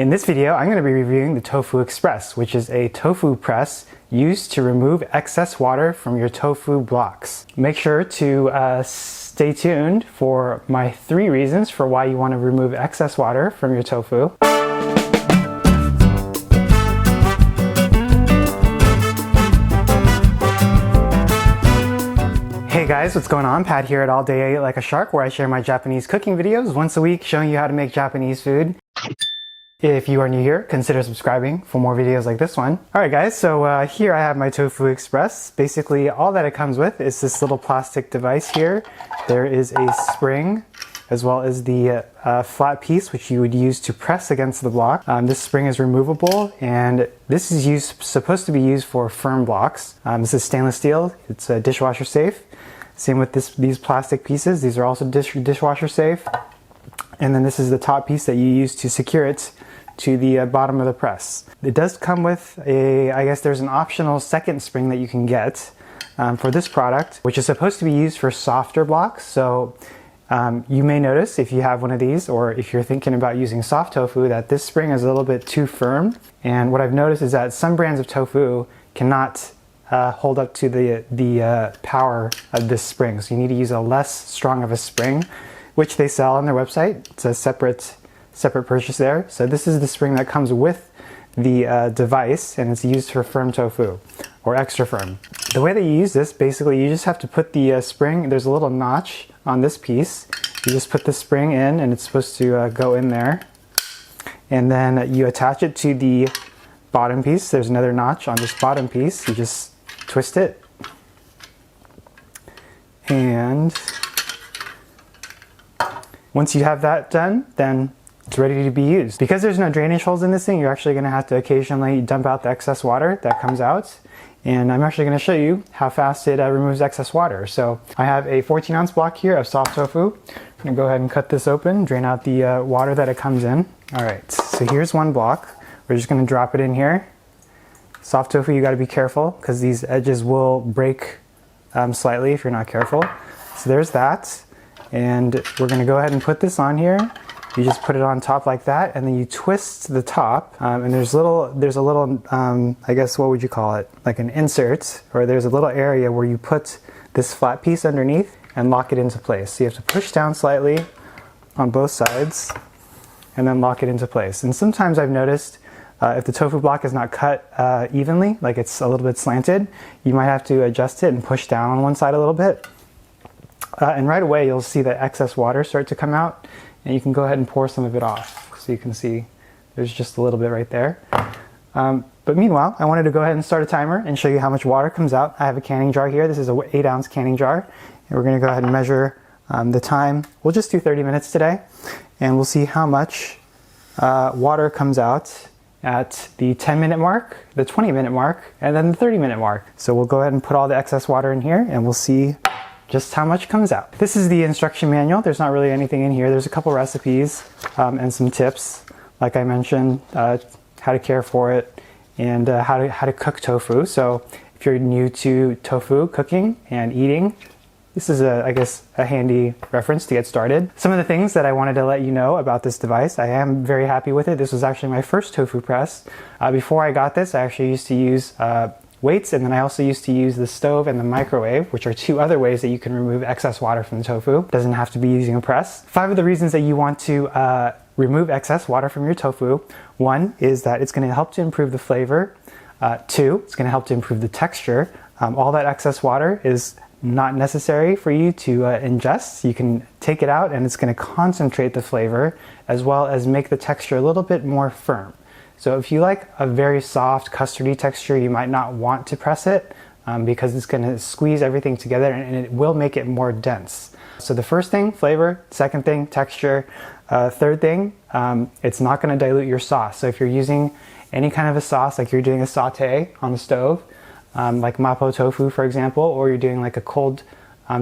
In this video, I'm going to be reviewing the TOFU XPRESS, which is a tofu press used to remove excess water from your tofu blocks. Make sure to stay tuned for my 3 reasons for why you want to remove excess water from your tofu. Hey guys, what's going on? Pat here at All Day Like a Shark, where I share my Japanese cooking videos once a week showing you how to make Japanese food. If you are new here, consider subscribing for more videos like this one. Alright guys, so here I have my TOFU XPRESS. Basically all that it comes with is this little plastic device here. There is a spring as well as the flat piece which you would use to press against the block. This spring is removable and this is supposed to be used for firm blocks. This is stainless steel, it's dishwasher safe. Same with these plastic pieces, these are also dishwasher safe. And then this is the top piece that you use to secure it to the bottom of the press. It does come with I guess there's an optional second spring that you can get for this product, which is supposed to be used for softer blocks. So you may notice if you have one of these, or if you're thinking about using soft tofu, that this spring is a little bit too firm. And what I've noticed is that some brands of tofu cannot hold up to the power of this spring. So you need to use a less strong of a spring, which they sell on their website. It's a separate purchase there. So this is the spring that comes with the device, and it's used for firm tofu or extra firm. The way that you use this, basically you just have to put the spring, there's a little notch on this piece. You just put the spring in and it's supposed to go in there. And then you attach it to the bottom piece. There's another notch on this bottom piece. You just twist it. And once you have that done, then it's ready to be used. Because there's no drainage holes in this thing, you're actually going to have to occasionally dump out the excess water that comes out. And I'm actually going to show you how fast it removes excess water. So I have a 14-ounce block here of soft tofu. I'm going to go ahead and cut this open, drain out the water that it comes in. Alright, so here's one block. We're just going to drop it in here. Soft tofu, you got to be careful because these edges will break slightly if you're not careful. So there's that. And we're going to go ahead and put this on here. You just put it on top like that, and then you twist the top, and there's a little, I guess, what would you call it? Like an insert, or there's a little area where you put this flat piece underneath and lock it into place. So you have to push down slightly on both sides, and then lock it into place. And sometimes I've noticed if the tofu block is not cut evenly, like it's a little bit slanted, you might have to adjust it and push down on one side a little bit. And right away you'll see the excess water start to come out, and you can go ahead and pour some of it off. So you can see there's just a little bit right there. But meanwhile, I wanted to go ahead and start a timer and show you how much water comes out. I have a canning jar here. This is an 8-ounce canning jar. And we're going to go ahead and measure the time. We'll just do 30 minutes today, and we'll see how much water comes out at the 10-minute mark, the 20-minute mark, and then the 30-minute mark. So we'll go ahead and put all the excess water in here, and we'll see just how much comes out. This is the instruction manual. There's not really anything in here. There's a couple recipes and some tips, like I mentioned, how to care for it and how to cook tofu. So if you're new to tofu cooking and eating, this is I guess a handy reference to get started. Some of the things that I wanted to let you know about this device, I am very happy with it. This was actually my first tofu press. Before I got this, I actually used to use weights, and then I also used to use the stove and the microwave, which are 2 other ways that you can remove excess water from the tofu. Doesn't have to be using a press. 5 of the reasons that you want to remove excess water from your tofu. 1 is that it's going to help to improve the flavor. 2, it's going to help to improve the texture. All that excess water is not necessary for you to ingest. You can take it out and it's going to concentrate the flavor as well as make the texture a little bit more firm. So if you like a very soft custardy texture, you might not want to press it because it's going to squeeze everything together and it will make it more dense. So the first thing, flavor. Second thing, texture. Third thing, it's not going to dilute your sauce. So if you're using any kind of a sauce, like you're doing a saute on the stove, like mapo tofu for example, or you're doing like a cold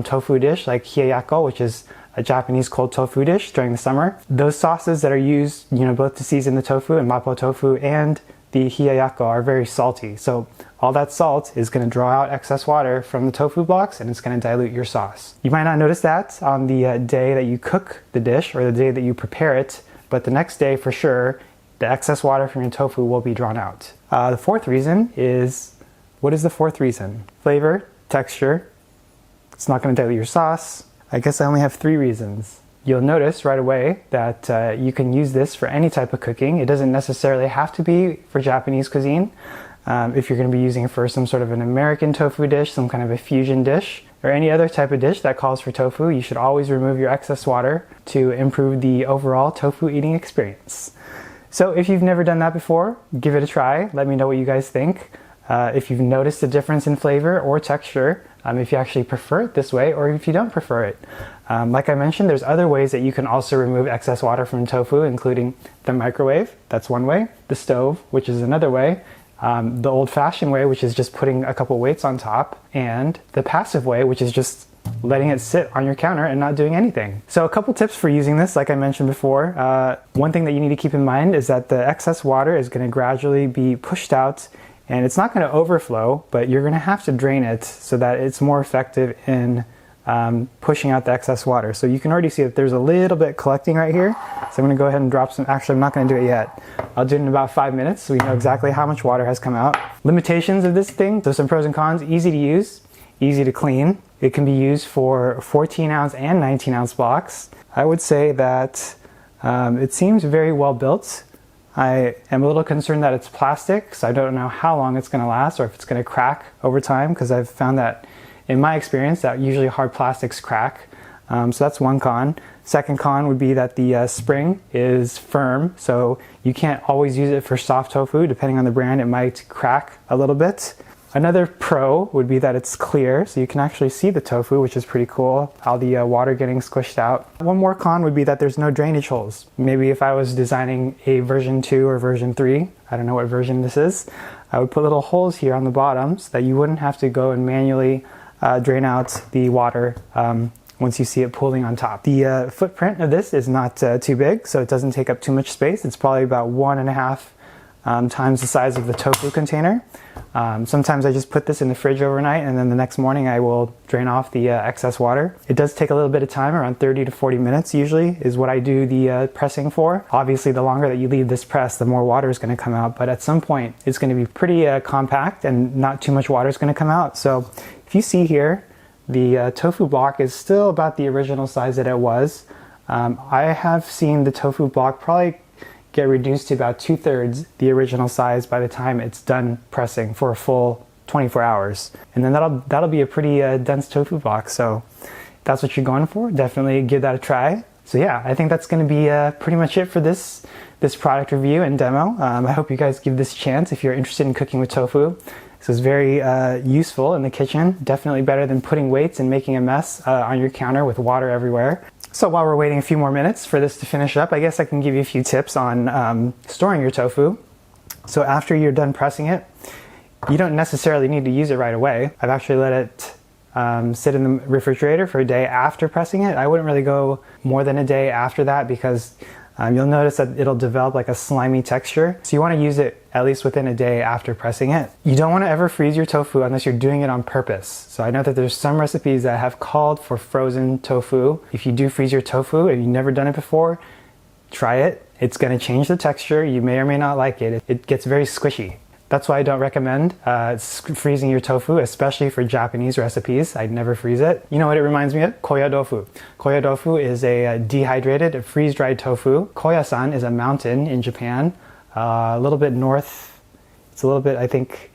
tofu dish like hiyayako, which is a Japanese cold tofu dish during the summer. Those sauces that are used, both to season the tofu and mapo tofu and the hiyayako are very salty. So all that salt is going to draw out excess water from the tofu blocks and it's going to dilute your sauce. You might not notice that on the day that you cook the dish or the day that you prepare it, but the next day for sure the excess water from your tofu will be drawn out. The fourth reason is, what is the fourth reason? Flavor, texture. It's not going to dilute your sauce. I guess I only have 3 reasons. You'll notice right away that you can use this for any type of cooking. It doesn't necessarily have to be for Japanese cuisine. If you're going to be using it for some sort of an American tofu dish, some kind of a fusion dish, or any other type of dish that calls for tofu, you should always remove your excess water to improve the overall tofu eating experience. So if you've never done that before, give it a try. Let me know what you guys think. If you've noticed a difference in flavor or texture, if you actually prefer it this way, or if you don't prefer it. Like I mentioned, there's other ways that you can also remove excess water from tofu, including the microwave, that's one way, the stove, which is another way, the old-fashioned way, which is just putting a couple weights on top, and the passive way, which is just letting it sit on your counter and not doing anything. So a couple tips for using this, like I mentioned before. One thing that you need to keep in mind is that the excess water is going to gradually be pushed out, and it's not going to overflow, but you're going to have to drain it so that it's more effective in pushing out the excess water. So you can already see that there's a little bit collecting right here. So I'm going to go ahead and drop some. Actually, I'm not going to do it yet. I'll do it in about 5 minutes so we know exactly how much water has come out. Limitations of this thing, so some pros and cons: easy to use, easy to clean. It can be used for 14 ounce and 19 ounce blocks. I would say that it seems very well built. I am a little concerned that it's plastic, so I don't know how long it's going to last or if it's going to crack over time, because I've found that in my experience that usually hard plastics crack. So that's one con. Second con would be that the spring is firm, so you can't always use it for soft tofu. Depending on the brand, it might crack a little bit. Another pro would be that it's clear, so you can actually see the tofu, which is pretty cool, all the water getting squished out. One more con would be that there's no drainage holes. Maybe if I was designing a version 2 or version 3, I don't know what version this is, I would put little holes here on the bottom so that you wouldn't have to go and manually drain out the water once you see it pooling on top. The footprint of this is not too big, so it doesn't take up too much space. It's probably about 1.5 times the size of the tofu container. Sometimes I just put this in the fridge overnight, and then the next morning I will drain off the excess water. It does take a little bit of time, around 30 to 40 minutes usually is what I do the pressing for. Obviously, the longer that you leave this press, the more water is going to come out, but at some point it's going to be pretty compact and not too much water is going to come out. So if you see here, the tofu block is still about the original size that it was. I have seen the tofu block probably get reduced to about 2/3 the original size by the time it's done pressing for a full 24 hours. And then that'll be a pretty dense tofu block. So if that's what you're going for, definitely give that a try. So yeah, I think that's going to be pretty much it for this product review and demo. I hope you guys give this a chance if you're interested in cooking with tofu. This is very useful in the kitchen. Definitely better than putting weights and making a mess on your counter with water everywhere. So while we're waiting a few more minutes for this to finish up, I guess I can give you a few tips on storing your tofu. So after you're done pressing it, you don't necessarily need to use it right away. I've actually let it sit in the refrigerator for a day after pressing it. I wouldn't really go more than a day after that, because you'll notice that it'll develop like a slimy texture. So you want to use it at least within a day after pressing it. You don't want to ever freeze your tofu unless you're doing it on purpose. So I know that there's some recipes that have called for frozen tofu. If you do freeze your tofu and you've never done it before, try it. It's going to change the texture. You may or may not like it. It gets very squishy. That's why I don't recommend freezing your tofu, especially for Japanese recipes. I'd never freeze it. You know what it reminds me of? Koya tofu. Koya tofu is a dehydrated, freeze-dried tofu. Koya-san is a mountain in Japan, a little bit north. It's a little bit, I think,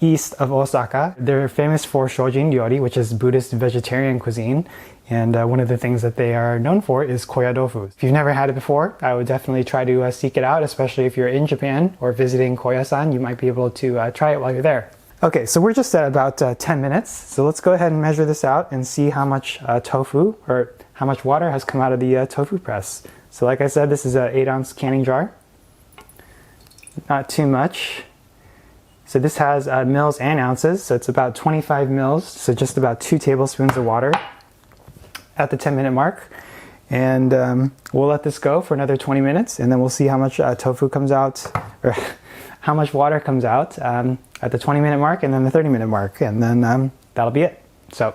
east of Osaka. They're famous for shojin ryori, which is Buddhist vegetarian cuisine. And one of the things that they are known for is koya tofu. If you've never had it before, I would definitely try to seek it out, especially if you're in Japan or visiting Koya-san. You might be able to try it while you're there. Okay, so we're just at about 10 minutes. So let's go ahead and measure this out and see how much tofu or how much water has come out of the tofu press. So like I said, this is an 8-ounce canning jar. Not too much. So this has mils and ounces, so it's about 25 mils, so just about 2 tablespoons of water at the 10-minute mark. And we'll let this go for another 20 minutes, and then we'll see how much tofu comes out, or how much water comes out at the 20-minute mark and then the 30-minute mark, and then that'll be it. So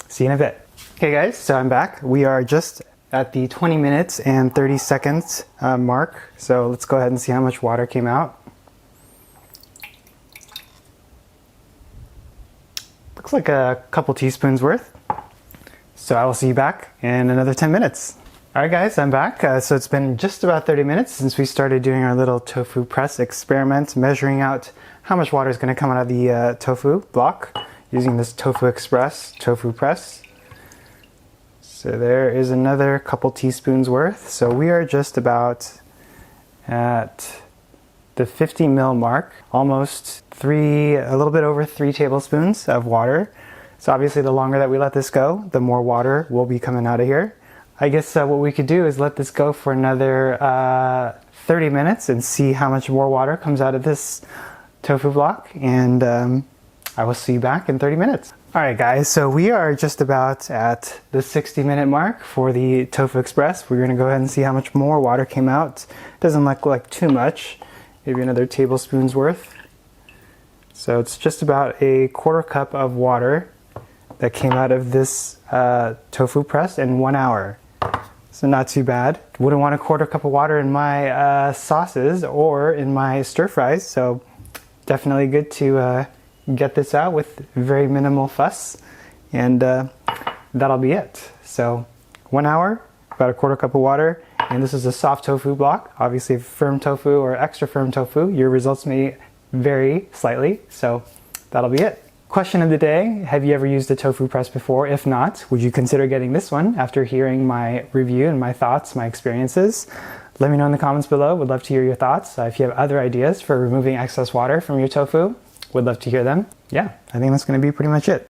see you in a bit. Okay guys, so I'm back. We are just at the 20 minutes and 30 seconds mark. So let's go ahead and see how much water came out. Looks like a couple teaspoons worth. So I will see you back in another 10 minutes. All right guys, I'm back. So it's been just about 30 minutes since we started doing our little tofu press experiment, measuring out how much water is going to come out of the tofu block using this TOFU XPRESS tofu press. So there is another couple teaspoons worth. So we are just about at the 50 ml mark, almost a little bit over 3 tablespoons of water. So obviously the longer that we let this go, the more water will be coming out of here. I guess what we could do is let this go for another 30 minutes and see how much more water comes out of this tofu block, and I will see you back in 30 minutes. Alright guys, so we are just about at the 60-minute mark for the TOFU XPRESS. We're going to go ahead and see how much more water came out. Doesn't look like too much, maybe another tablespoon's worth. So it's just about a quarter cup of water that came out of this tofu press in 1 hour. So not too bad. Wouldn't want a quarter cup of water in my sauces or in my stir fries, so definitely good to get this out with very minimal fuss, and that'll be it. So 1 hour, about a quarter cup of water, and this is a soft tofu block. Obviously firm tofu or extra firm tofu, your results may vary slightly, so that'll be it. Question of the day, have you ever used a tofu press before? If not, would you consider getting this one after hearing my review and my thoughts, my experiences? Let me know in the comments below. Would love to hear your thoughts. If you have other ideas for removing excess water from your tofu, would love to hear them. Yeah, I think that's going to be pretty much it.